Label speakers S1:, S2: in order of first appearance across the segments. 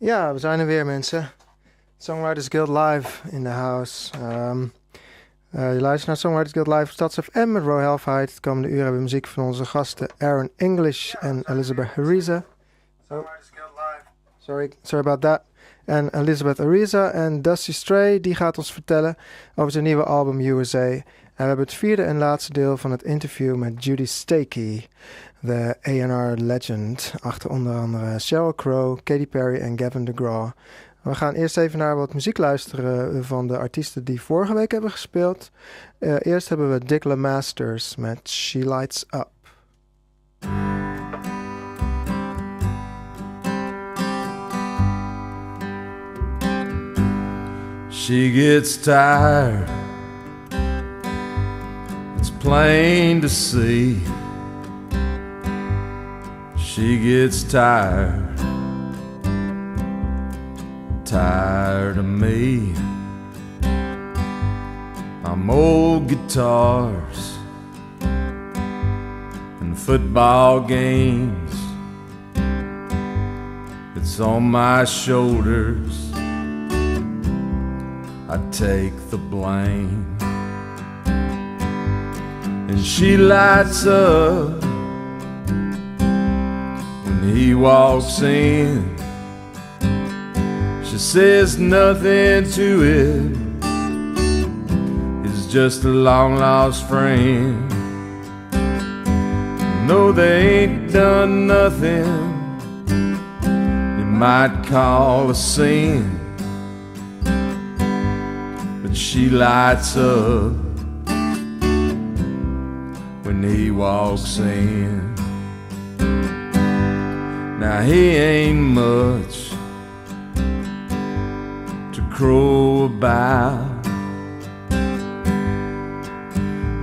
S1: Ja, we zijn er weer, mensen. Songwriters Guild live in the house. Je luistert naar Songwriters Guild live op Stads FM met Ro Halfhide. Het komende uur hebben we muziek van onze gasten English en Elizabeth Hareza. Sorry about that. En Elizabeth Hareza en Dusty Stray, die gaat ons vertellen over zijn nieuwe album USA. En we hebben het vierde en laatste deel van het interview met Judy Stakee, de A&R legend, achter onder andere Sheryl, Katy Perry en Gavin DeGraw. We gaan eerst even naar wat muziek luisteren van de artiesten die vorige week hebben gespeeld. Eerst hebben we Dick LeMasters met She Lights Up.
S2: She gets tired, it's plain to see. She gets tired of me. I'm old guitars and football games. It's on my shoulders, I take the blame. And she lights up when he walks in. She says nothing to it, it's just a long lost friend. No, they ain't done nothing you might call a sin. She lights up when he walks in. Now he ain't much to crow about,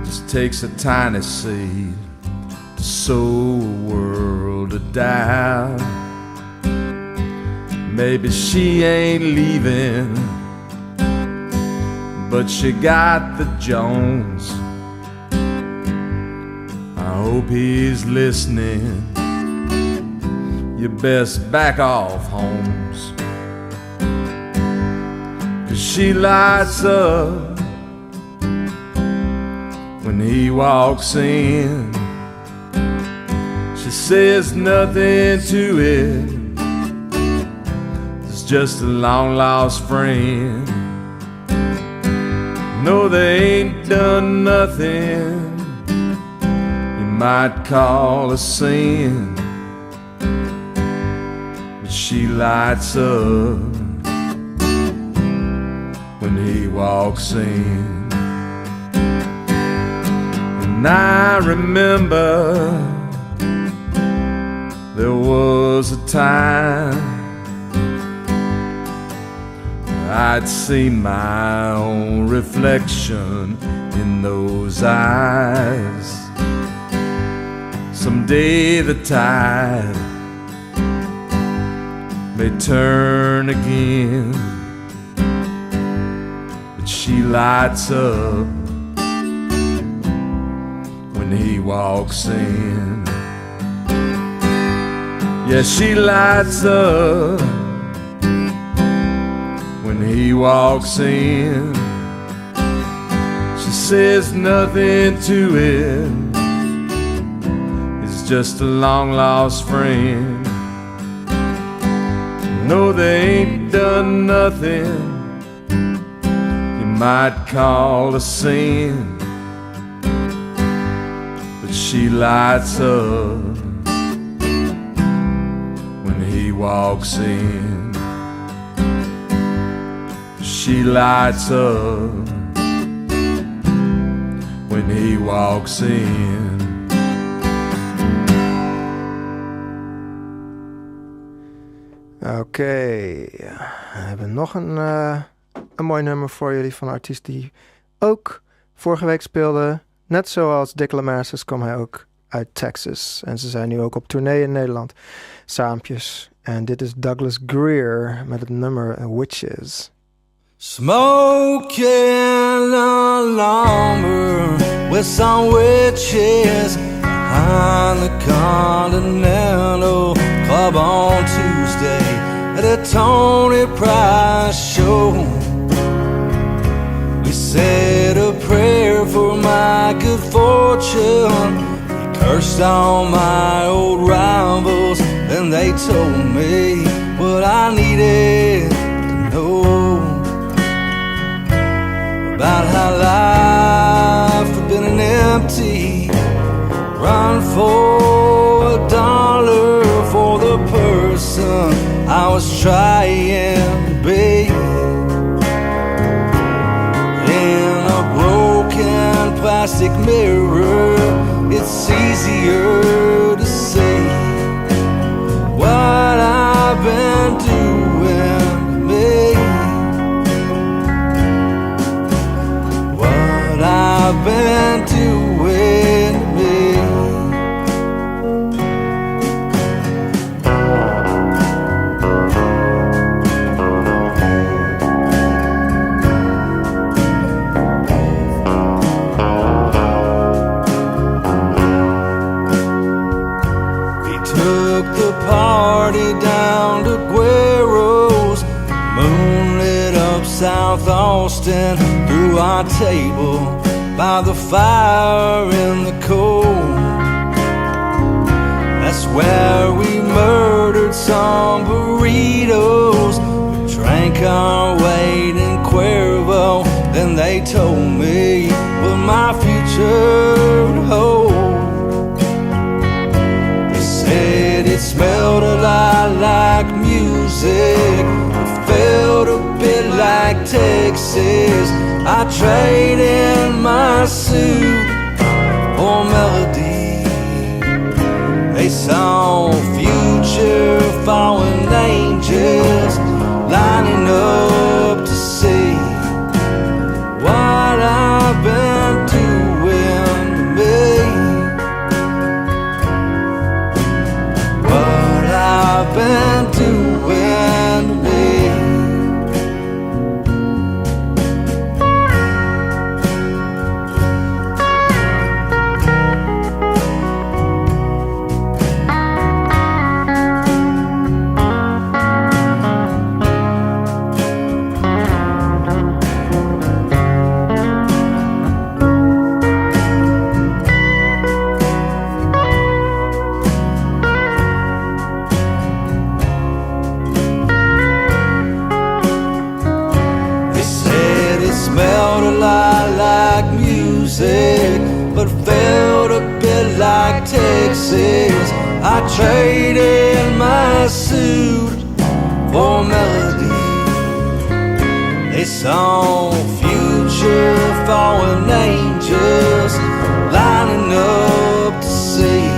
S2: just takes a tiny seed to sow a world of doubt. Maybe she ain't leaving, but she got the Jones. I hope he's listening. You best back off, Holmes, 'cause she lights up when he walks in. She says nothing to it, it's just a long lost friend. No, they ain't done nothing you might call a sin, but she lights up when he walks in. And I remember there was a time I'd see my own reflection in those eyes. Someday the tide may turn again, but she lights up when he walks in. Yeah, she lights up when he walks in. She says nothing to it, it's just a long lost friend. No, they ain't done nothing you might call a sin, but she lights up when he walks in. She lights up when he walks in.
S1: Oké, we hebben nog een mooi nummer voor jullie van een artiest die ook vorige week speelde. Net zoals Dick LeMasters kwam hij ook uit Texas. En ze zijn nu ook op tournee in Nederland, saampjes. En dit is Douglas Greer met het nummer Witches.
S3: Smoking a lumber with some witches behind the Continental Club on Tuesday at the Tony Price show. We said a prayer for my good fortune. He cursed all my old rivals, and they told me what I needed to know about how life had been an empty run for $1 for the person I was trying to be. In a broken plastic mirror, it's easier to see what I've been doing to me, what I've been doing to me. Party down to Guero's, moonlit up South Austin, through our table by the fire in the cold. That's where we murdered some burritos. We drank our weight in Cuervo, then they told me what my future would hold. It smelled a lot like music, it felt a bit like Texas. I traded my suit for melody. They saw future fallen angels lining up to see what I've been doing to me. I've been doing to me. But felt a bit like Texas. I traded my suit for melody. They saw future fallen angels lining up to see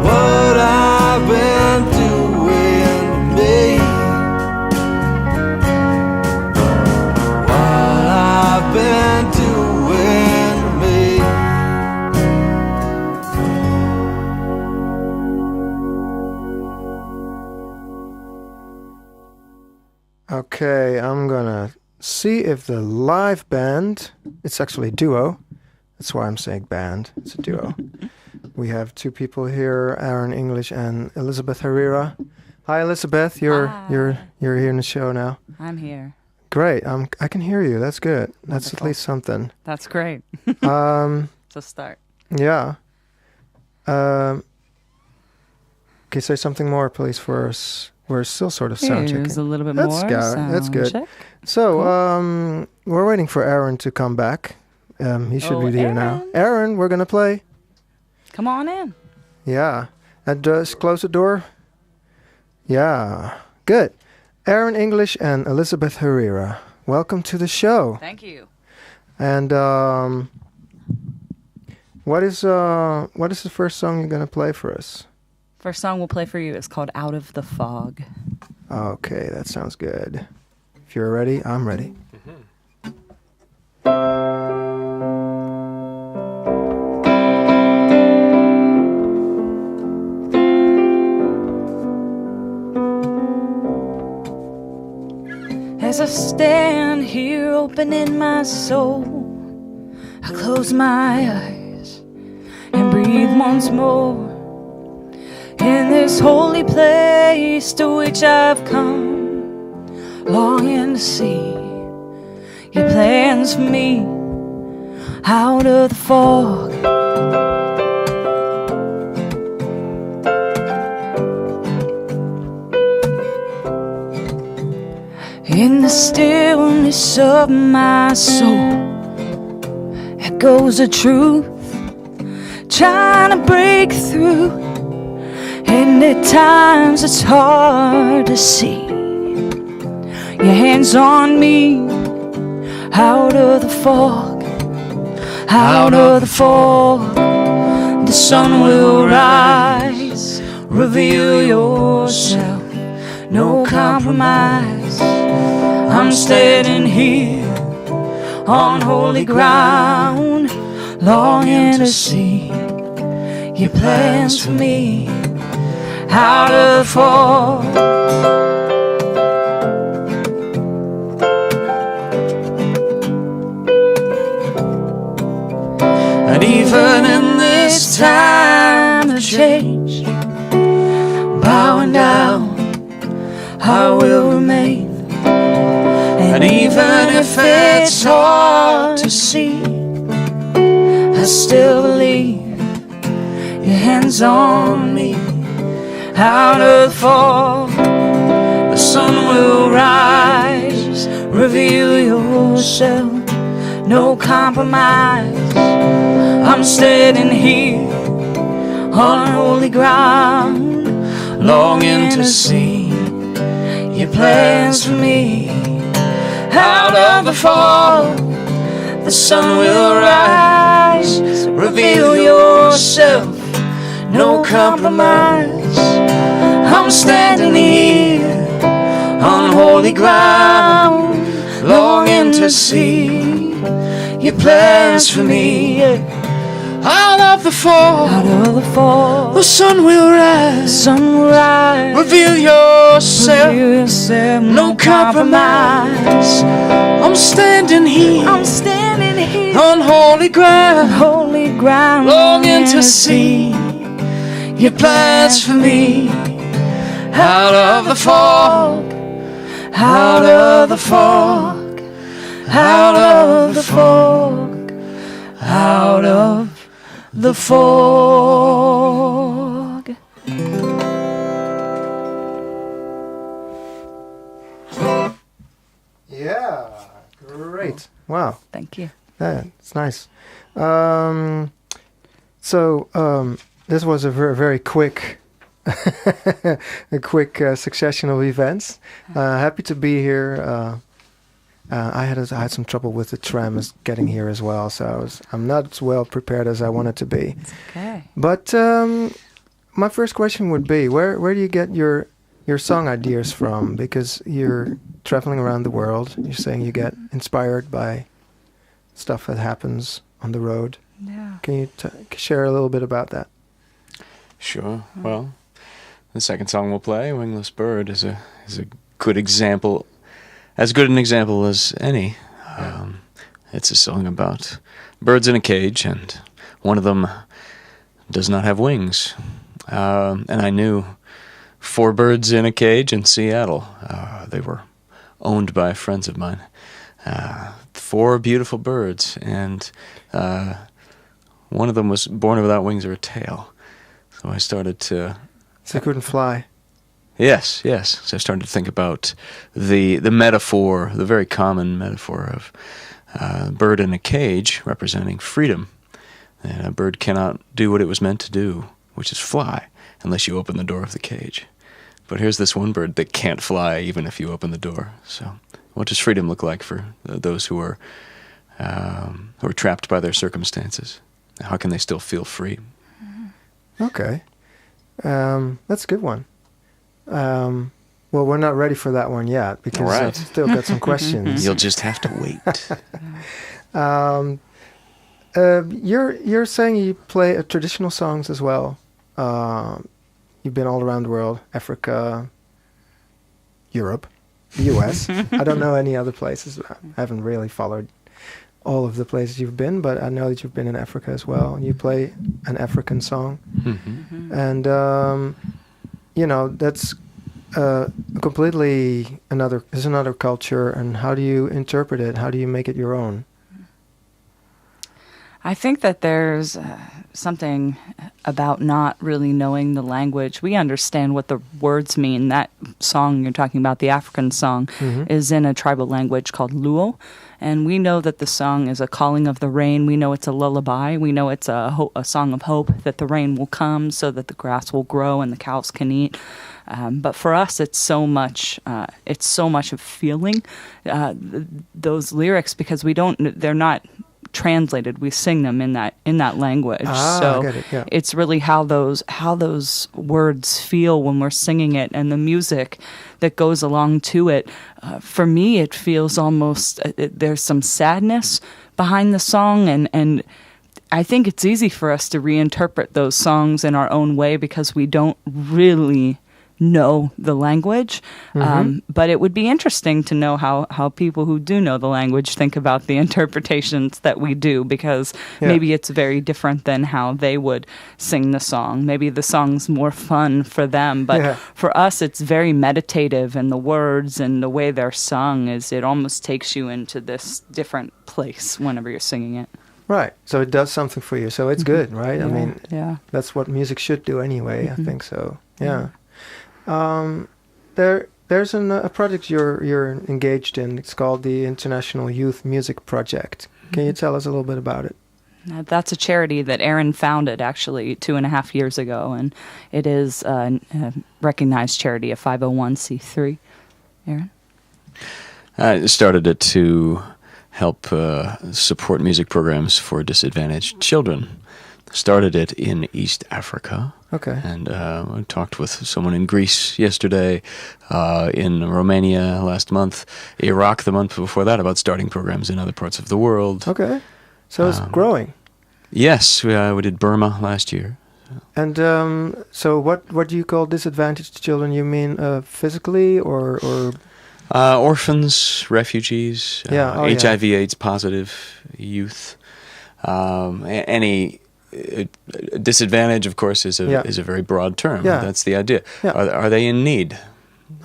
S3: what I've been doing to me, what I've been doing.
S1: Okay, I'm gonna see if the live band, it's actually a duo, that's why I'm saying band, it's a duo. We have two people here, Aaron English and Elizabeth Hareza. Hi Elizabeth, you're here in the show now.
S4: I'm here.
S1: Great, I can hear you, that's good. That's
S4: Wonderful.
S1: At least something.
S4: That's great. It's a start.
S1: Yeah. Can you say something more, please, for us? We're still sort of sound checking.
S4: Here's a little bit
S1: That's
S4: more.
S1: That's good.
S4: Check.
S1: So,
S4: Cool.
S1: We're waiting for Aaron to come back. He should be here now.
S4: Aaron.
S1: Aaron, we're gonna play.
S4: Come on in.
S1: Yeah. And just close the door. Yeah. Good. Aaron English and Elizabeth Hareza. Welcome to the show.
S4: Thank you.
S1: And what is the first song you're gonna play for us?
S4: First song we'll play for you is called Out of the Fog.
S1: Okay, that sounds good. If you're ready, I'm ready.
S4: As I stand here opening my soul, I close my eyes and breathe once more. in this holy place to which I've come, longing to see your plans for me out of the fog. In the stillness of my soul echoes a truth trying to break through, and at times it's hard to see your hands on me out of the fog, out of the fog. The sun will rise, reveal yourself, no compromise. I'm standing here on holy ground, longing to see your plans for me out of the fog. And even in this time of change, bowing down, I will remain. And even if it's hard to see, I still believe your hands on me out of the fog. The sun will rise, reveal yourself, no compromise. I'm standing here on holy ground, longing to see your plans for me out of the fog. The sun will rise, reveal yourself, no compromise. I'm standing here on holy ground, longing to see your plans for me out of the fog. Out of the fog, the sun will rise, reveal yourself, no compromise. I'm standing here on holy ground, longing to see your plans for me out of the fog, out of the fog, out of the fog, out of the fog.
S1: Yeah, great. Wow.
S4: Thank you.
S1: Yeah, it's nice. This was a very quick, succession of events. Happy to be here. I had some trouble with the tram getting here as well, so I'm not as well prepared as I wanted to be.
S4: It's okay.
S1: But my first question would be, where do you get your song ideas from? Because you're traveling around the world. You're saying you get inspired by stuff that happens on the road.
S4: Yeah.
S1: Can you share a little bit about that?
S5: Sure. Well, the second song we'll play, "Wingless Bird," is a good example, as good an example as any. It's a song about birds in a cage, and one of them does not have wings. And I knew 4 birds in a cage in Seattle. They were owned by friends of mine. 4 beautiful birds, and one of them was born without wings or a tail. So I started to...
S1: So they couldn't fly?
S5: Yes. So I started to think about the metaphor, the very common metaphor of a bird in a cage representing freedom. And a bird cannot do what it was meant to do, which is fly, unless you open the door of the cage. But here's this one bird that can't fly even if you open the door. So what does freedom look like for those who are trapped by their circumstances? How can they still feel free?
S1: Okay. That's a good one. Well, we're not ready for that one yet, because
S5: right.
S1: I've still got some questions.
S5: You'll just have to wait.
S1: You're saying you play traditional songs as well. You've been all around the world, Africa, Europe, the US. I don't know any other places. I haven't really followed all of the places you've been, but I know that you've been in Africa as well, and you play an African song. And you know, that's completely another culture. And how do you interpret it? How do you make it your own?
S4: I think that there's something about not really knowing the language. We understand what the words mean. That song you're talking about, the African song, is in a tribal language called Luo. And we know that the song is a calling of the rain. We know it's a lullaby. We know it's a song of hope, that the rain will come so that the grass will grow and the cows can eat. But for us, it's so much of feeling those lyrics, because they're not translated. We sing them in that language. So
S1: I get it, yeah.
S4: It's really how those words feel when we're singing it, and the music that goes along to it. For me, it feels almost there's some sadness behind the song, and I think it's easy for us to reinterpret those songs in our own way because we don't really know the language. But it would be interesting to know how people who do know the language think about the interpretations that we do, because maybe it's very different than how they would sing the song. Maybe the song's more fun for them, but for us it's very meditative, and the words and the way they're sung it almost takes you into this different place whenever you're singing it.
S1: Right. So it does something for you. So it's good, right?
S4: Yeah.
S1: I mean, that's what music should do anyway. I think so. Yeah. There's a project you're engaged in. It's called the International Youth Music Project. Can you tell us a little bit about it?
S4: That's a charity that Aaron founded actually 2.5 years ago, and it is a recognized charity, a 501c3. Aaron?
S5: I started it to help support music programs for disadvantaged children. Started it in East Africa.
S1: Okay.
S5: And I talked with someone in Greece yesterday, in Romania last month, Iraq the month before that, about starting programs in other parts of the world.
S1: Okay. So it's growing.
S5: Yes, we did Burma last year.
S1: And so what do you call disadvantaged children? You mean physically or
S5: orphans, refugees, HIV/AIDS positive youth, any disadvantage, of course, is a very broad term.
S1: Yeah.
S5: That's the idea.
S1: Yeah.
S5: Are they in need?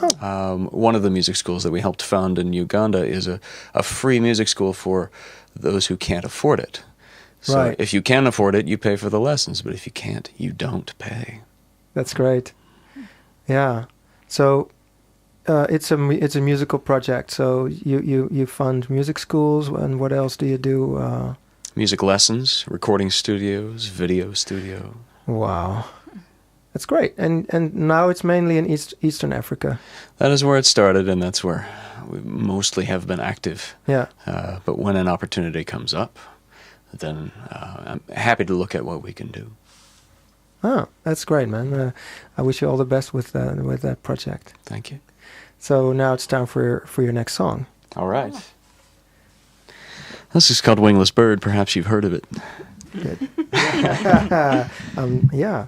S1: Oh.
S5: One of the music schools that we helped found in Uganda is a free music school for those who can't afford it. So
S1: Right.
S5: if you can afford it, you pay for the lessons, but if you can't, you don't pay.
S1: That's great. Yeah. So it's a musical project. So you fund music schools, and what else do you do?
S5: Music lessons, recording studios, video studio.
S1: Wow. That's great. And now it's mainly in Eastern Africa.
S5: That is where it started, and that's where we mostly have been active.
S1: Yeah.
S5: But when an opportunity comes up, then I'm happy to look at what we can do.
S1: Oh, that's great, man. I wish you all the best with that project.
S5: Thank you.
S1: So now it's time for your next song.
S5: All right. This is called Wingless Bird. Perhaps you've heard of it.
S1: Good. Yeah.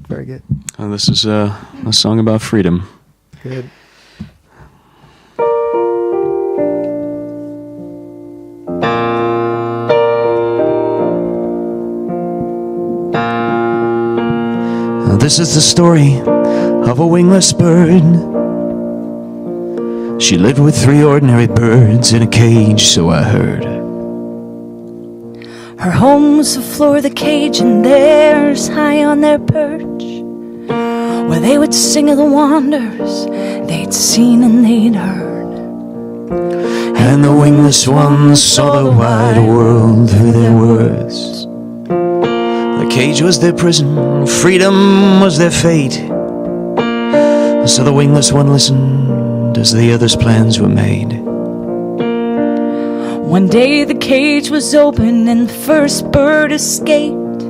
S1: Very good.
S5: And this is a song about freedom.
S1: Good.
S2: This is the story of a wingless bird. She lived with 3 ordinary birds in a cage, so I heard.
S4: Her home was the floor of the cage, and theirs high on their perch, where they would sing of the wonders they'd seen and they'd heard.
S2: And the wingless ones saw the wide world through their words. The cage was their prison, freedom was their fate. So the wingless one listened as the others' plans were made.
S4: One day the cage was open and the first bird escaped.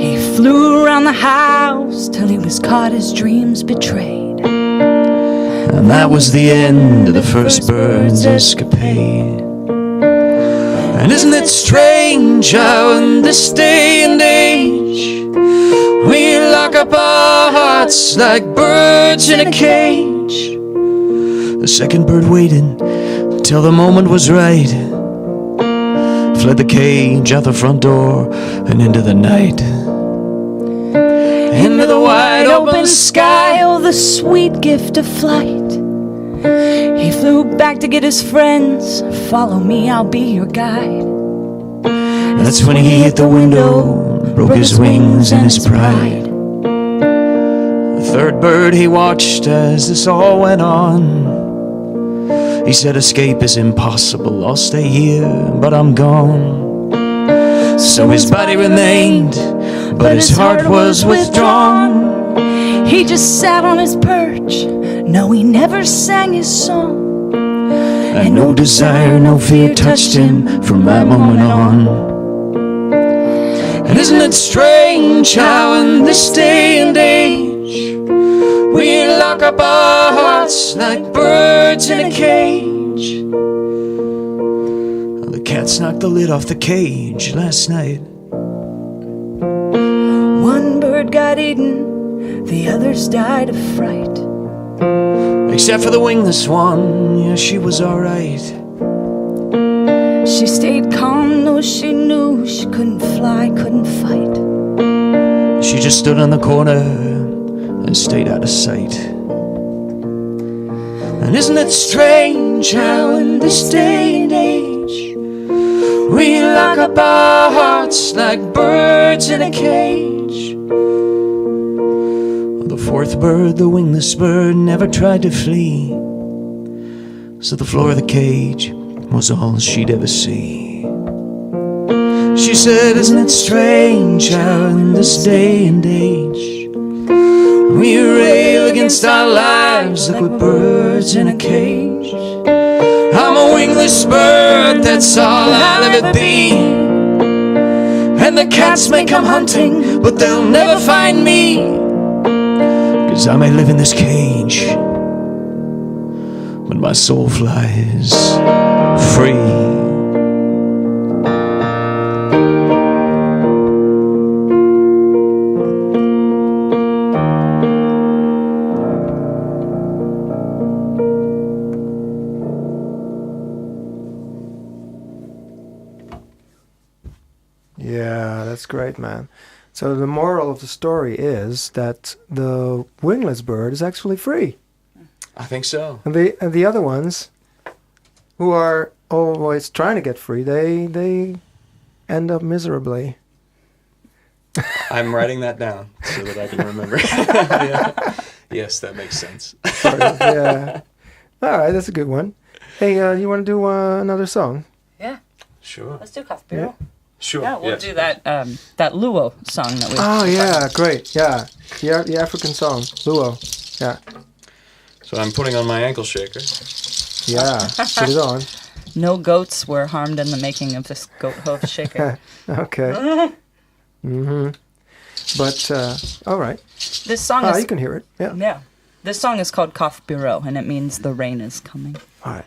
S4: He flew around the house till he was caught, his dreams betrayed.
S2: And that was the end of the first bird's escapade. And isn't it strange how in this day and age we lock up our hearts like birds in a cage? The second bird waited till the moment was right. Fled the cage out the front door and into the night.
S4: Into the wide open sky, oh, the sweet gift of flight. He flew back to get his friends. Follow me, I'll be your guide.
S2: That's when he hit the window, broke his wings and his pride. The third bird he watched as this all went on. He said, escape is impossible, I'll stay here, but I'm gone. So his body remained, but his heart was withdrawn.
S4: He just sat on his perch. No, he never sang his song.
S2: And no desire, no fear touched him from that moment on. And isn't it strange how in this day and age we lock up our hearts like birds in a cage? The cats knocked the lid off the cage last night.
S4: One bird got eaten, the others died of fright.
S2: Except for the wingless one, yeah, she was alright.
S4: She stayed calm, though she knew she couldn't fly, couldn't fight.
S2: She just stood in the corner and stayed out of sight. And isn't it strange how in this day and age we lock up our hearts like birds in a cage? The fourth bird, the wingless bird, never tried to flee. So the floor of the cage was all she'd ever see. She said, isn't it strange how in this day and age we rail against our lives like we're birds in a cage? I'm a wingless bird, that's all I'll ever be. And the cats may come hunting, but they'll never find me. 'Cause I may live in this cage, but my soul flies free.
S1: Yeah, that's great, man. So the moral of the story is that the wingless bird is actually free.
S5: I think so.
S1: And the other ones who are always trying to get free, they end up miserably.
S5: I'm writing that down so that I can remember. Yeah. Yes, that makes sense.
S1: Sort of, yeah. All right, that's a good one. Hey, you want to do another song?
S4: Yeah,
S5: Sure.
S4: let's do Cough Bureau.
S5: Sure.
S4: Yeah, we'll
S5: yes.
S4: do that Luo song that we.
S1: Oh yeah, great. Yeah, the African song, Luo. Yeah,
S5: So I'm putting on my ankle shaker.
S1: yeah. Put it on.
S4: No goats were harmed in the making of this goat hoof shaker.
S1: Okay. Mm-hmm. But all right.
S4: This song
S1: Ah,
S4: is
S1: you can hear it. Yeah.
S4: yeah. This song is called Cough Bureau, and it means the rain is coming.
S1: All right.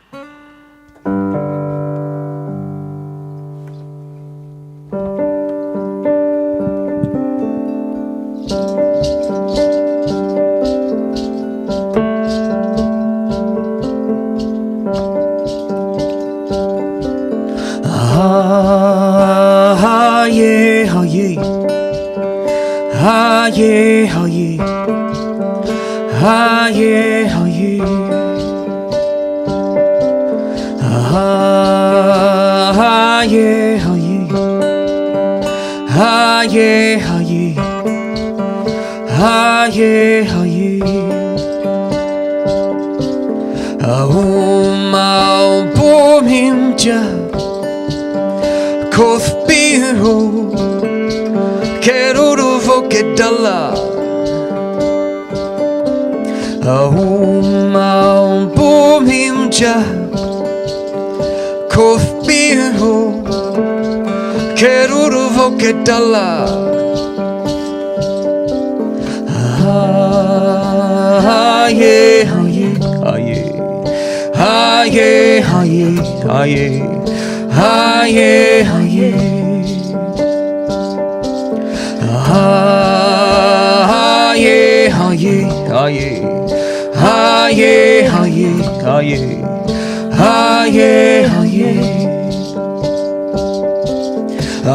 S2: Ah, yeah, oh yeah. Ah, yeah, oh yeah. Ah, yeah, oh yeah. Ah, yeah, oh yeah. Ah, yeah, oh yeah. Ah, yeah, oh yeah. Mau pomimja Koth biro Keruru vokedala Mau pomimja Koth biro Keruru vokedala Ah yeah, ah yeah, ah yeah. Ah yeah, ah yeah, ah yeah, ah yeah, ah yeah. Ah yeah, ah yeah, ah yeah, ah yeah, ah yeah, ah yeah, ah yeah.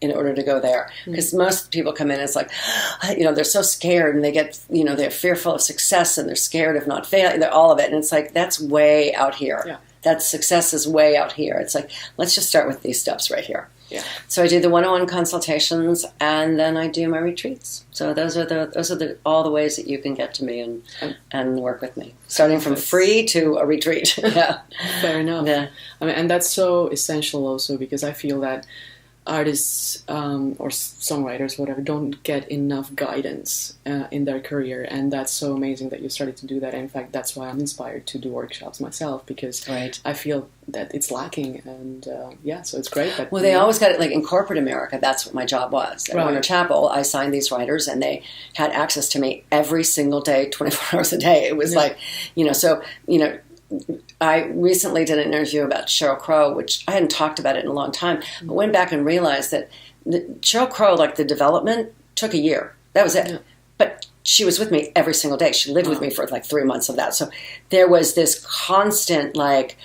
S6: in order to go there. Because most people come in, it's like, they're so scared and they get, they're fearful of success and they're scared of not failing. They're all of it. And it's like, that's way out here. Yeah. That success is way out here. It's like, let's just start with these steps right here. Yeah. So I do the one-on-one consultations, and then I do my retreats. So those are all the ways that you can get to me and work with me, starting from free to a retreat. Yeah.
S7: Fair enough.
S6: Yeah.
S7: I mean, and that's so essential also, because I feel that artists or songwriters, whatever, don't get enough guidance in their career, and that's so amazing that you started to do that. And in fact, that's why I'm inspired to do workshops myself, because I feel that it's lacking, and so it's great. That
S6: they always got it, like in corporate America, that's what my job was. At Warner Chapel, I signed these writers, and they had access to me every single day, 24 hours a day. It was I recently did an interview about Sheryl Crow, which I hadn't talked about it in a long time, but went back and realized that Sheryl Crow, like the development, took a year. That was it. Yeah. But she was with me every single day. She lived with me for like 3 months of that. So there was this constant, like,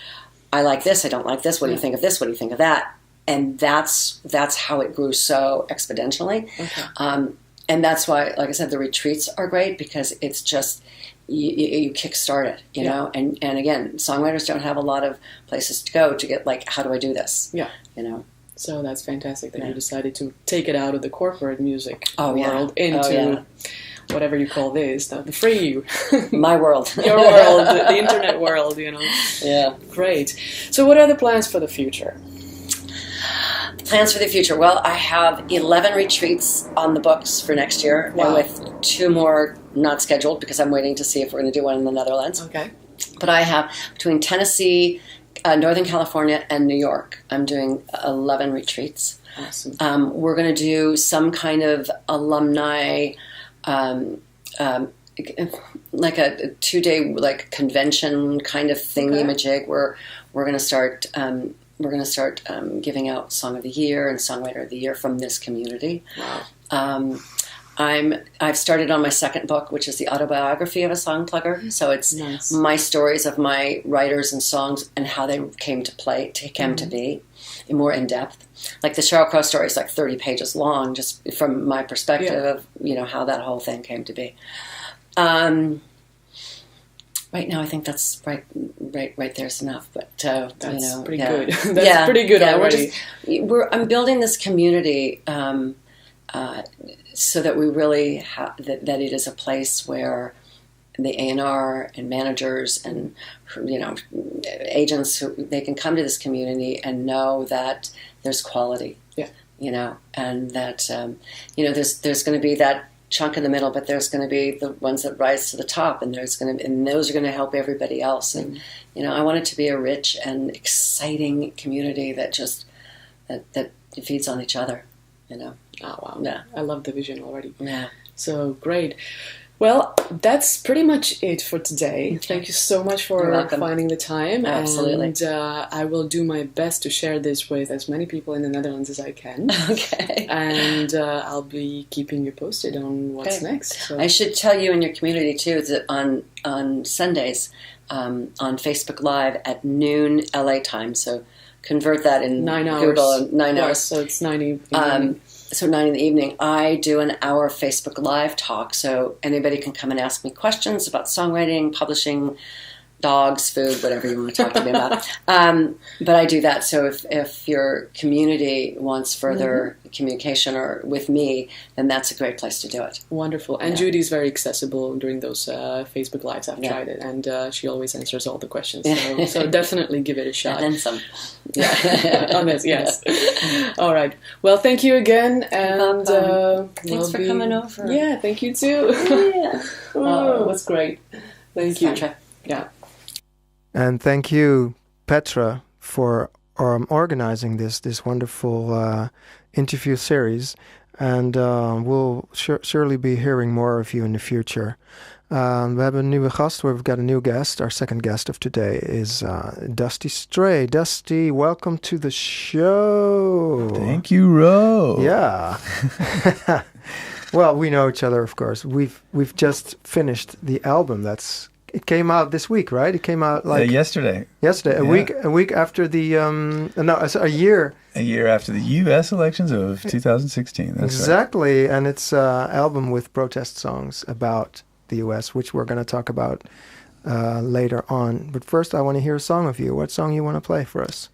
S6: I like this, I don't like this, what do you think of this, what do you think of that? And that's how it grew so exponentially. Okay. And that's why, like I said, the retreats are great, because it's just... You kickstart it, you know, and again, songwriters don't have a lot of places to go to get, like, how do I do this? Yeah,
S7: So that's fantastic that you decided to take it out of the corporate music world into whatever you call this, the free
S6: my world,
S7: your world, the internet world,
S6: Yeah,
S7: great. So, what are the plans for the future?
S6: Plans for the future. Well, I have 11 retreats on the books for next year, and with 2 more not scheduled, because I'm waiting to see if we're going to do one in the Netherlands. Okay. But I have between Tennessee, Northern California, and New York. I'm doing 11 retreats. Awesome. We're going to do some kind of alumni, like a 2-day like convention kind of thingy-majig. Where we're going to start. We're going to start giving out Song of the Year and Songwriter of the Year from this community. Wow. I've started on my second book, which is the autobiography of a song plugger. So it's my stories of my writers and songs and how they came to be, more in depth. Like the Sheryl Crow story is like 30 pages long, just from my perspective of how that whole thing came to be. Right now, I think that's right there's enough. But
S7: that's pretty good. That's pretty good already.
S6: I'm building this community so that we really that it is a place where the A&R and managers and agents they can come to this community and know that there's quality. Yeah. And that there's going to be that chunk in the middle, but there's going to be the ones that rise to the top, and those are going to help everybody else. And I want it to be a rich and exciting community that just that feeds on each other. Oh
S7: wow! Yeah, I love the vision already. Yeah, so great. Well, that's pretty much it for today. Okay. Thank you so much for finding the time.
S6: Absolutely.
S7: And I will do my best to share this with as many people in the Netherlands as I can.
S6: Okay.
S7: And I'll be keeping you posted on what's next. So.
S6: I should tell you in your community, too, that on Sundays, on Facebook Live at noon LA time, so convert that in
S7: 9 hours.
S6: Google, 9 hours.
S7: So it's 9 in the evening.
S6: So 9 in the evening, I do an hour Facebook Live talk, so anybody can come and ask me questions about songwriting, publishing, dogs, food, whatever you want to talk to me about. But I do that, so if your community wants further communication or with me, then that's a great place to do it.
S7: Wonderful. And Judy's very accessible during those Facebook Lives. I've tried it, and she always answers all the questions. So definitely give it a shot.
S6: And then some.
S7: On this, yes. All right. Well, thank you again. And
S6: thanks for coming over.
S7: Yeah, thank you too.
S6: Yeah.
S7: Oh, that's great. Thank you.
S6: Petra.
S7: Yeah.
S1: And thank you, Petra, for organizing this wonderful interview series. And we'll surely be hearing more of you in the future. We hebben een nieuwe gast. We've got a new guest. Our second guest of today is Dusty Stray. Dusty, welcome to the show.
S8: Thank you, Ro.
S1: Yeah. Well, we know each other, of course. We've just finished the album that's it came out this week, right? It came out like
S8: yesterday.
S1: Yesterday, a week after the a year.
S8: A year after the U.S. elections of 2016. That's
S1: exactly, right. And it's an album with protest songs about the U.S., which we're going to talk about later on. But first, I want to hear a song of you. What song you want to play for us?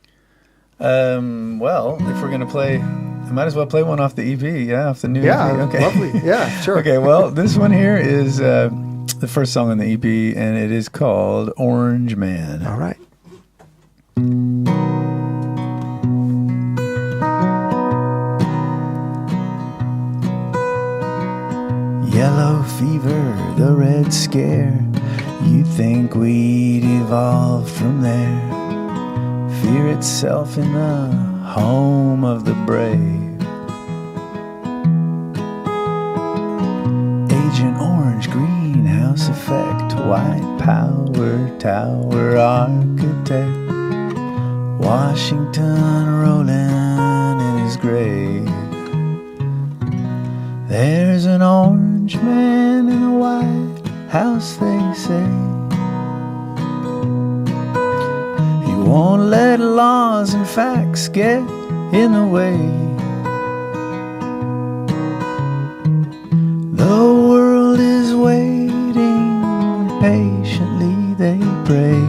S8: Well, if we're going to play, I might as well play one off the EP, off the new EP.
S1: Okay. Lovely. Yeah, sure.
S8: Okay, well, this one here is the first song on the EP, and it is called Orange Man.
S1: All right.
S2: Yellow fever, the red scare, you'd think we'd evolved from there. Fear itself in the home of the brave. Agent Orange, greenhouse effect, white power tower architect. Washington rolling in his grave. There's an orange man in a White House, they say. He won't let laws and facts get in the way. The world is waiting, patiently they pray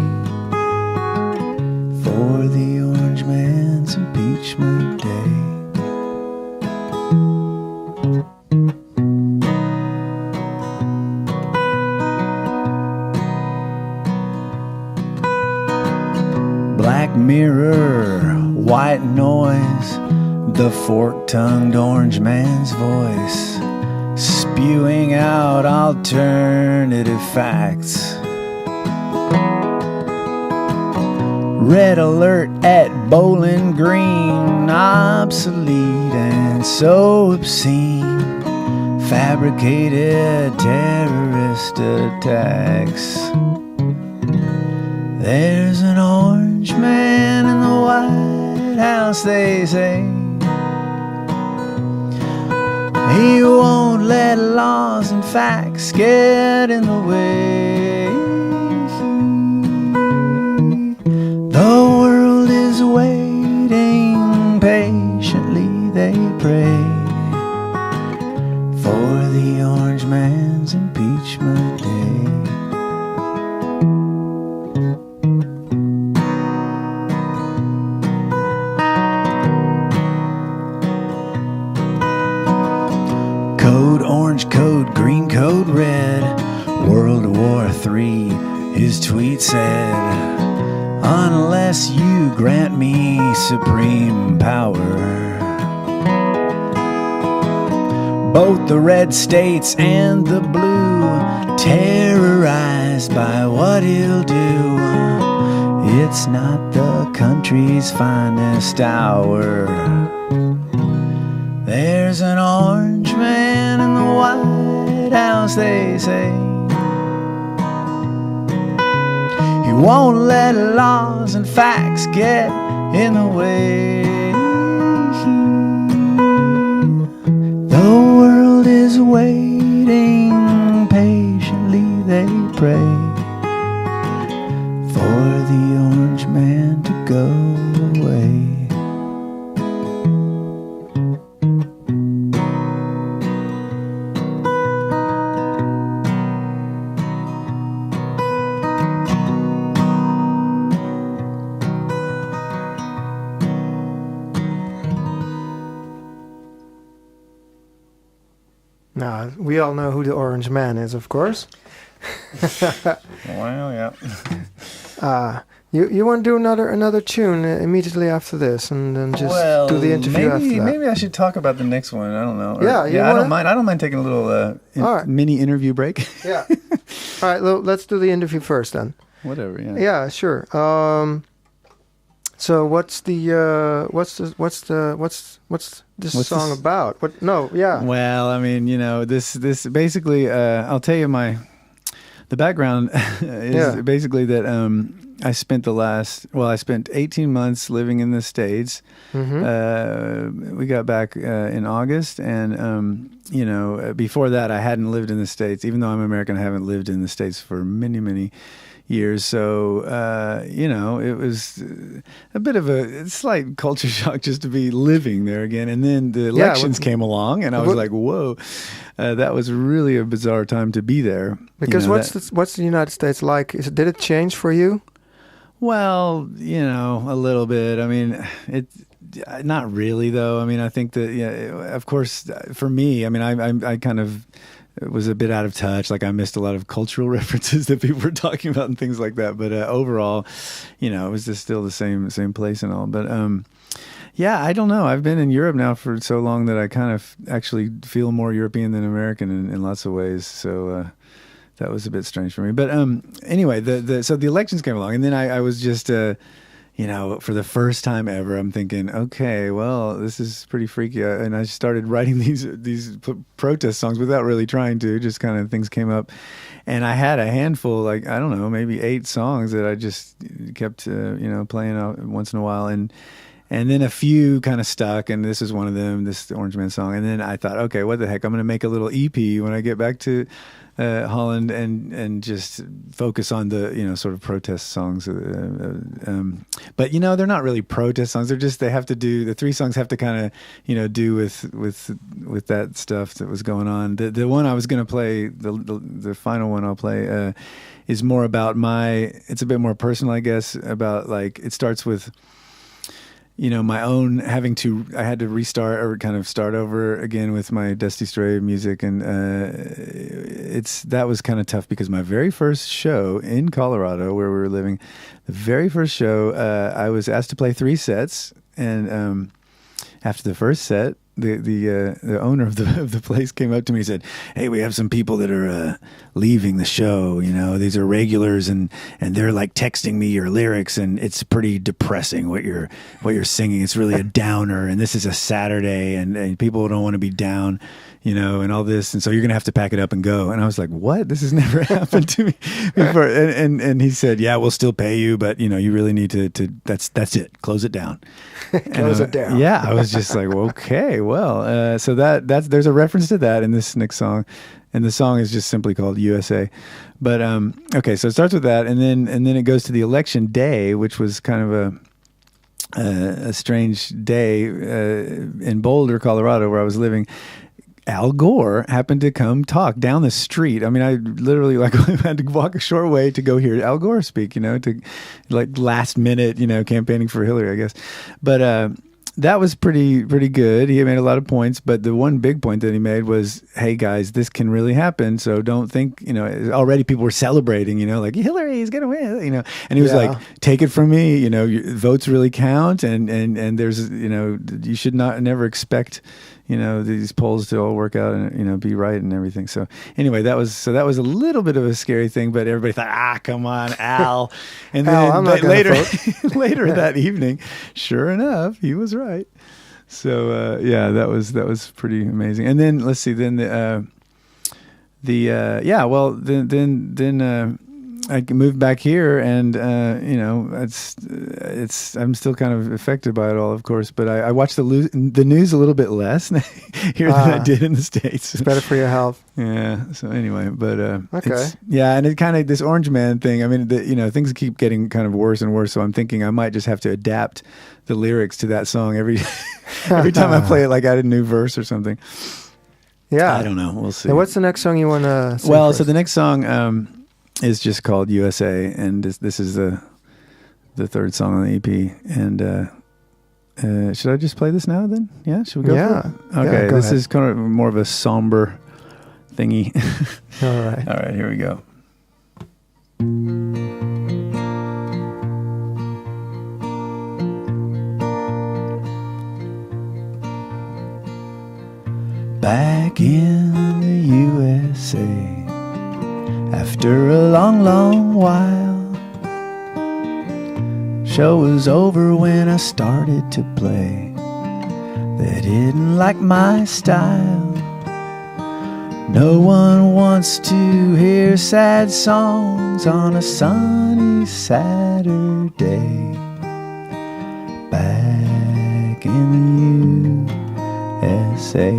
S2: for the orange man's impeachment day. Black mirror, white noise, the fork-tongued orange man's voice, spewing out alternative facts. Red alert at Bowling Green, obsolete and so obscene. Fabricated terrorist attacks. There's an orange man in the White House, they say. He won't let laws and facts get in the way. The world is waiting, patiently they pray for the orange man's impeachment day. Code orange, code green, code red. World War III, his tweet said, unless you grant me supreme power. Both the red states and the blue, terrorized by what he'll do. It's not the country's finest hour. There's an orange man in the White House, they say. He won't let laws and facts get in the way. The world is waiting, patiently they pray for the orange man to go away.
S1: Now, we all know who the orange man is, of course.
S8: Well, yeah.
S1: You want to do another tune immediately after this, and then just do the interview after that?
S8: Maybe I should talk about the next one. I don't know.
S1: I
S8: don't mind. I don't mind taking a little mini interview break.
S1: Yeah. All right. Let's do the interview first, then.
S8: Whatever. Yeah.
S1: Yeah. Sure. So what's this song about? What? No. Yeah.
S8: Well, I mean, this basically. I'll tell you the background is basically that I spent 18 months living in the States. We got back in August, and before that, I hadn't lived in the States. Even though I'm American, I haven't lived in the States for many, many years. So, it was a bit of a slight culture shock just to be living there again. And then the elections came along, and I was like, whoa, that was really a bizarre time to be there.
S1: Because what's the United States like? Did it change for you?
S8: Well, a little bit. I mean, not really, though. I mean, I think that, of course, for me, I mean, I kind of was a bit out of touch. Like, I missed a lot of cultural references that people were talking about and things like that. But overall, it was just still the same place and all. But I don't know. I've been in Europe now for so long that I kind of actually feel more European than American in lots of ways. So that was a bit strange for me. But anyway, so the elections came along, and then I was just for the first time ever, I'm thinking, okay, well, this is pretty freaky. And I started writing these protest songs without really trying to, just kind of things came up. And I had a handful, like, I don't know, maybe 8 songs that I just kept, playing out once in a while. And then a few kind of stuck, and this is one of them, this Orange Man song. And then I thought, okay, what the heck, I'm going to make a little EP when I get back to Holland and just focus on the sort of protest songs, but they're not really protest songs. They're just, they have to do, the 3 songs have to kind of do with that stuff that was going on. The one I was going to play, the final one I'll play is more about it's a bit more personal, I guess, about, like, it starts with my own I had to restart or kind of start over again with my Dusty Stray music. And that was kind of tough because my very first show in Colorado, where we were living, the very first show, I was asked to play 3 sets. And after the first set, the owner of the place came up to me and said, "Hey, we have some people that are leaving the show. These are regulars, and they're like texting me your lyrics, and it's pretty depressing what you're singing. It's really a downer, and this is a Saturday, and people don't want to be down, and all this, and so you're gonna have to pack it up and go." And I was like, "What? This has never happened to me before." And he said, "Yeah, we'll still pay you, but you really need to that's it. Close it down."
S1: Close it down.
S8: Yeah, I was just like, well, okay, well, so there's a reference to that in this next song, and the song is just simply called USA. But okay, so it starts with that, and then it goes to the election day, which was kind of a strange day in Boulder, Colorado, where I was living. Al Gore happened to come talk down the street. I mean, I literally had to walk a short way to go hear Al Gore speak, to like last minute, campaigning for Hillary, I guess. But that was pretty good. He made a lot of points, but the one big point that he made was, hey guys, this can really happen. So don't think, already people were celebrating, like Hillary is going to win, and he was like, take it from me, your votes really count. And there's, you should never expect, these polls to all work out and, be right and everything. So anyway, that was a little bit of a scary thing, but everybody thought, come on, Al. And then later that evening, sure enough, he was right. So, that was pretty amazing. And then let's see, then I moved back here, and I'm still kind of affected by it all, of course. But I watch the news a little bit less here than I did in the States.
S1: It's better for your health.
S8: Yeah. So anyway, but
S1: okay.
S8: And it kind of, this Orange Man thing. I mean, things keep getting kind of worse and worse. So I'm thinking I might just have to adapt the lyrics to that song every time I play it, like add a new verse or something.
S1: Yeah.
S8: I don't know. We'll see.
S1: And what's the next song you want to sing?
S8: Well, so the next song is just called USA, and this is the 3rd song on the EP. And should I just play this now then? Yeah, should we go for it? Okay,
S1: yeah,
S8: this
S1: ahead.
S8: is kind of more of a somber thingy.
S1: All
S8: right, here we go. Back in the USA, after a long, long while, show was over when I started to play. They didn't like my style. No one wants to hear sad songs on a sunny Saturday. Back in the USA.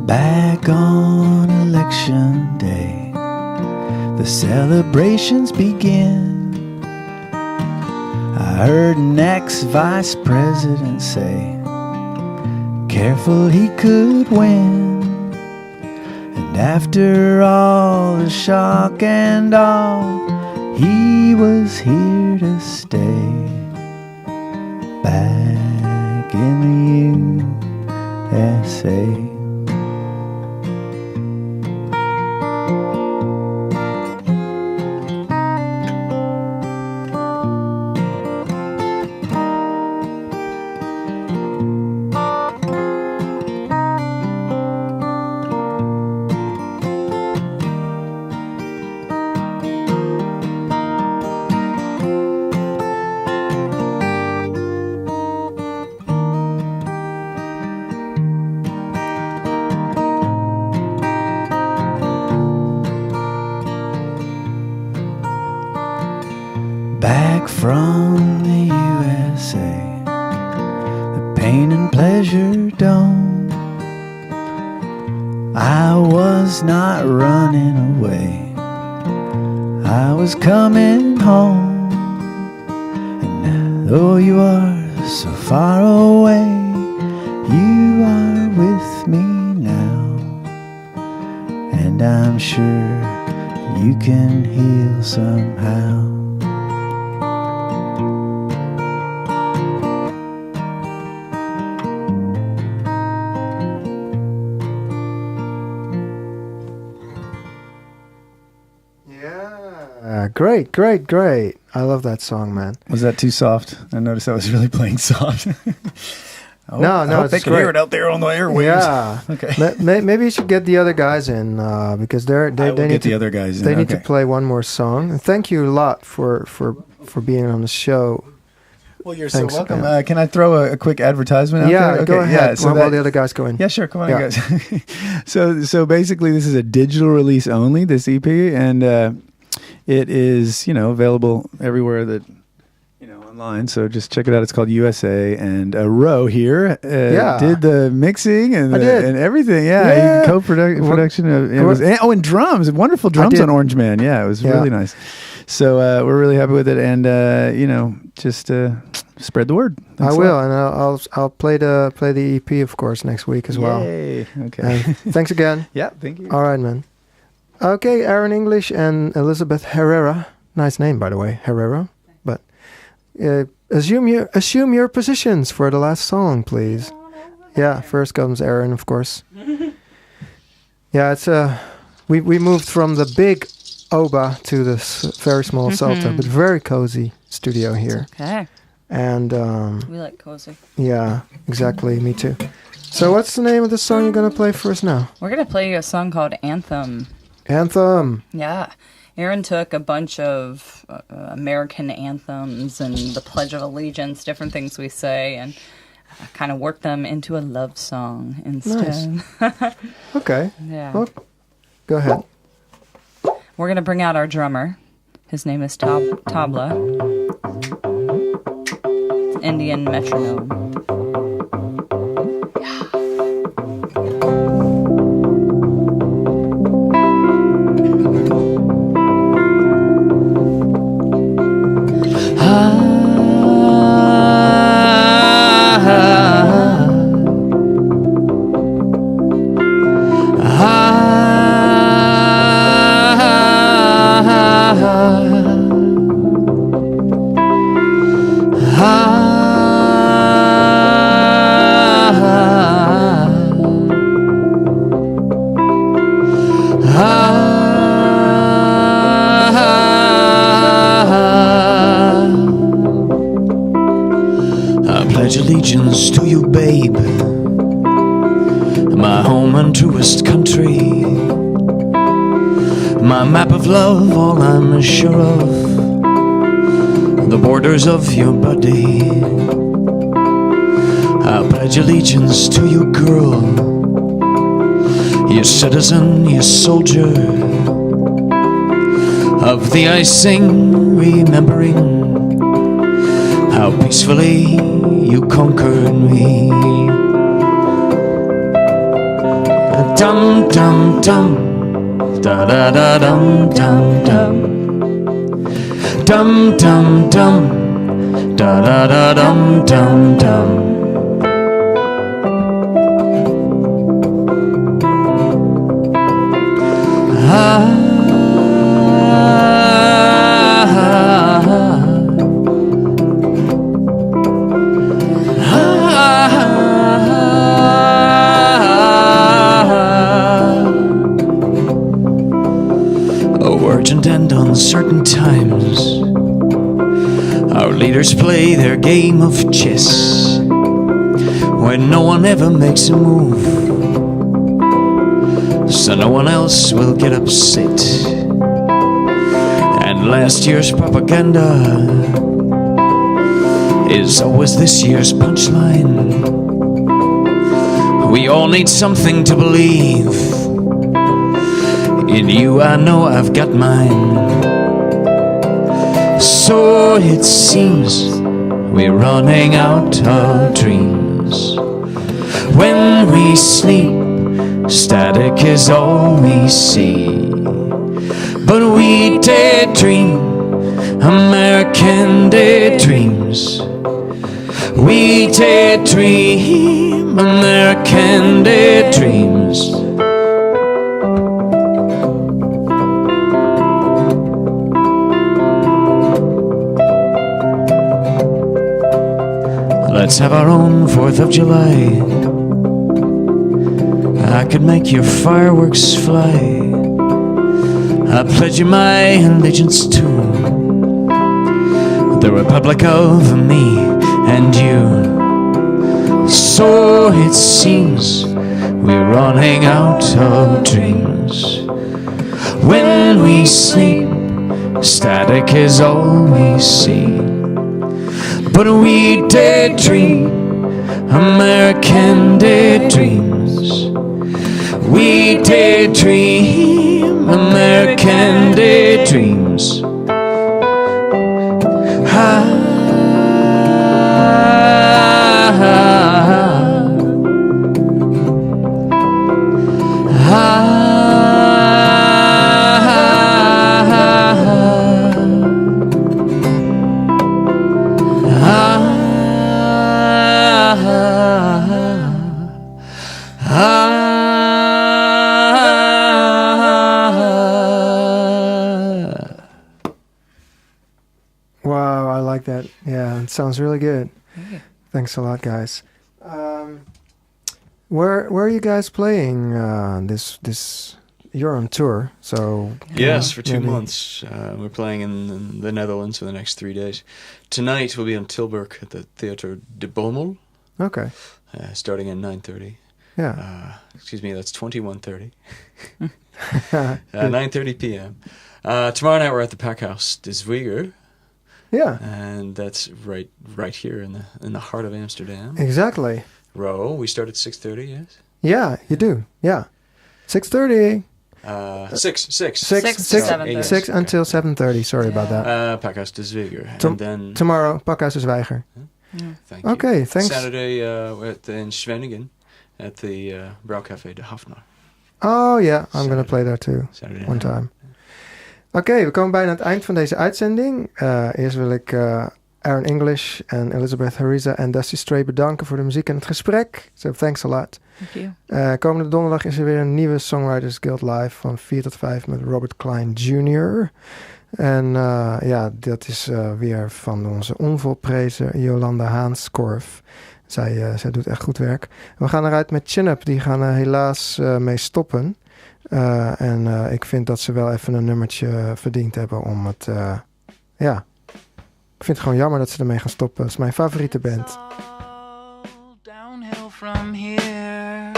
S8: Back on election day, the celebrations begin. I heard an ex-vice president say, careful, he could win. And after all the shock and awe, he was here to stay. Back in the USA. Back from the USA, the pain and pleasure dome. I was not running away, I was coming home. And though you are so far away, you are with me now. And I'm sure you can heal somehow.
S1: Great, great, great. I love that song, man.
S8: Was that too soft? I noticed I was really playing soft.
S1: No,
S8: they
S1: it's
S8: can
S1: great.
S8: hear it out there on the airwaves.
S1: Yeah.
S8: Okay.
S1: Maybe you should get the other guys in because they need
S8: the other guys in.
S1: They need to play one more song. And thank you a lot for being on the show.
S8: Well, you're
S1: Thanks,
S8: so welcome.
S1: man.
S8: Can I throw a quick advertisement out there?
S1: Go ahead.
S8: Yeah, so
S1: while the other guys go in.
S8: Yeah, sure. Come on, guys. So basically, this is a digital release only, this EP, and it is, available everywhere that, online. So just check it out. It's called USA, and Ro here did the mixing and everything. Yeah, co-production. And drums, wonderful drums on Orange Man. Yeah, it was really nice. So we're really happy with it, and just spread the word. Thanks
S1: I will, and I'll play the EP, of course, next week as well.
S8: Yay. Okay.
S1: And thanks again.
S8: Yeah, thank you.
S1: All right, man. Okay, Aaron English and Elizabeth Hareza. Nice name, by the way, Hareza. But assume your positions for the last song, please. Yeah, first comes Aaron, of course. Yeah, it's we moved from the big Oba to this very small Salta, but very cozy studio here.
S4: Okay.
S1: And
S4: we like cozy.
S1: Yeah, exactly. Me too. So, what's the name of the song you're gonna play for us now?
S4: We're gonna play a song called Anthem.
S1: Anthem.
S4: Yeah. Aaron took a bunch of American anthems and the Pledge of Allegiance, different things we say, and kind of worked them into a love song instead.
S1: Nice. Okay.
S4: Yeah.
S1: Well, go ahead.
S4: We're going to bring out our drummer. His name is Tabla. Indian metronome.
S2: Allegiance to you, babe, my home and truest country, my map of love, all I'm sure of, the borders of your body. I pledge allegiance to you, girl. You citizen, you soldier of the icing, remembering how peacefully you conquered me. Dum dum dum, da da da dum dum dum, dum dum dum, da da da dum dum dum. Urgent and uncertain times, our leaders play their game of chess when no one ever makes a move, so no one else will get upset. And last year's propaganda is always this year's punchline. We all need something to believe. In you I know I've got mine. So it seems we're running out of dreams. When we sleep, static is all we see. But we daydream, American daydreams. We daydream, American daydreams. Let's have our own 4th of July. I could make your fireworks fly. I pledge you my allegiance to the Republic of me and you. So it seems we're running out of dreams. When we sleep, static is all we see. But we daydream, American daydreams. We daydream, American daydreams.
S1: Wow, I like that. Yeah, it sounds really good.
S4: Yeah.
S1: Thanks a lot, guys. Where are you guys playing? This you're on tour, so
S5: yes, for 2
S1: maybe-
S5: months. We're playing in the Netherlands for the next 3 days. Tonight we'll be in Tilburg at the Theater de Bommel,
S1: Okay.
S5: starting at 9:30.
S1: Yeah.
S5: Excuse me, that's 21:30. 9:30 p.m. Tomorrow night we're at the Packhouse de Zwiger,
S1: Yeah.
S5: and that's right here in the heart of Amsterdam.
S1: Exactly.
S5: Ro, we start at 6:30. Yes.
S1: Yeah, you do. Yeah. 6:30.
S5: 6.
S4: 6 to 7:30.
S1: 6 until 7:30. Sorry about that.
S5: Packhouse de Zwiger,
S1: Tom-
S5: and then
S1: Tomorrow, Pakhuis de Zwijger.
S5: thank you.
S1: Okay, thanks.
S5: Saturday in Schwenningen at the Brouwcafé de Hafnar.
S1: Oh yeah, I'm gonna
S5: Saturday.
S1: play there too.
S5: Saturday
S1: One
S5: night.
S1: time. Oké, we komen bijna aan het eind van deze uitzending. Eerst wil ik Aaron English en Elizabeth Hareza en Dusty Stray bedanken voor de muziek en het gesprek. So thanks a lot.
S4: Thank you.
S1: Komende donderdag is er weer een nieuwe Songwriters Guild live van 4 tot 5 met Robert Klein Jr. En ja, dat is weer van onze onvolprezen Jolanda Haanskorf. Zij doet echt goed werk. We gaan eruit met Chin Up. Die gaan er helaas mee stoppen. En ik vind dat ze wel even een nummertje verdiend hebben om het... ja, ik vind het gewoon jammer dat ze ermee gaan stoppen. Dat is mijn favoriete band.
S2: Downhill from here.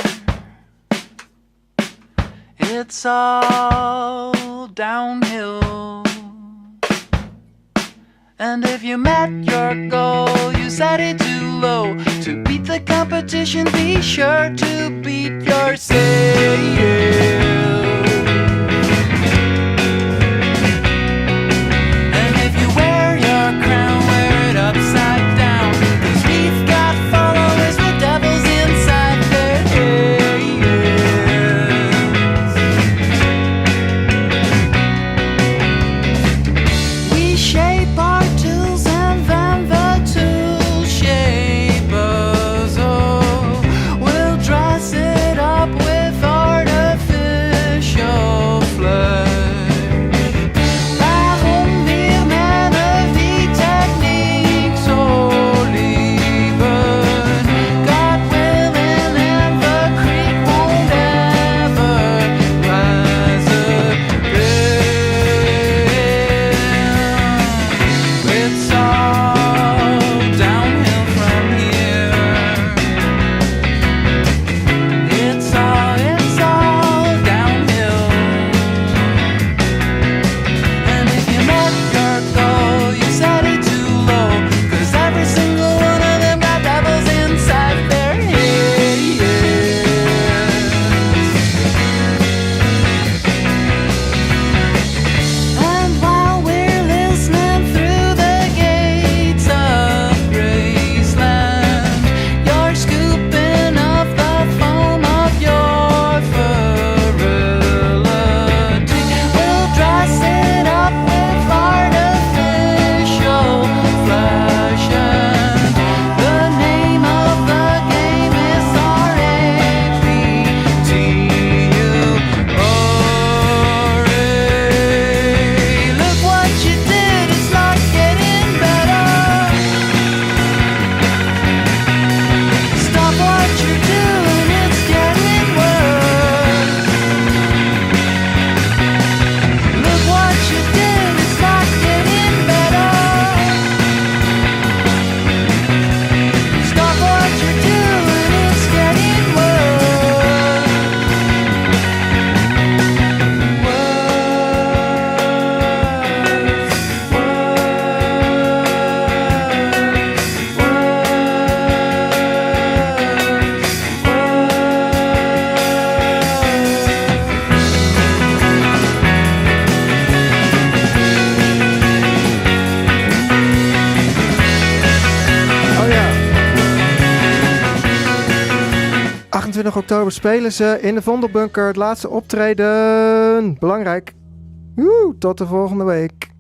S2: It's all downhill. And if you met your goal, you set it too low. To beat the competition, be sure to beat yourself. And if you wear your crown, wear it upside down, 'cause we've got followers with devils inside their ears. We shape our tools and then the tools shape us. Oh, we'll dress it up with artificial flesh. Waarom weer mannen die techniek zo lieben? God willing and the creek won't ever rise again. It's all downhill from here. It's all downhill. And if you met your goal, you set it too low, 'cause every single one of them got devils inside their heads. And while we're listening through the gates of Graceland, you're scooping up the foam of your virility. We'll dress it up with artificial flesh, and the name of the game is R-A-P-T-U-O-R-A. Look what you did, it's not getting better. Stop what you're doing, it's getting worse. Look what you did, it's not getting better. Stop what you're doing, it's getting worse.
S1: Oh ja. 28 oktober spelen ze in de Vondelbunker. Het laatste optreden. Belangrijk. Tot de volgende week.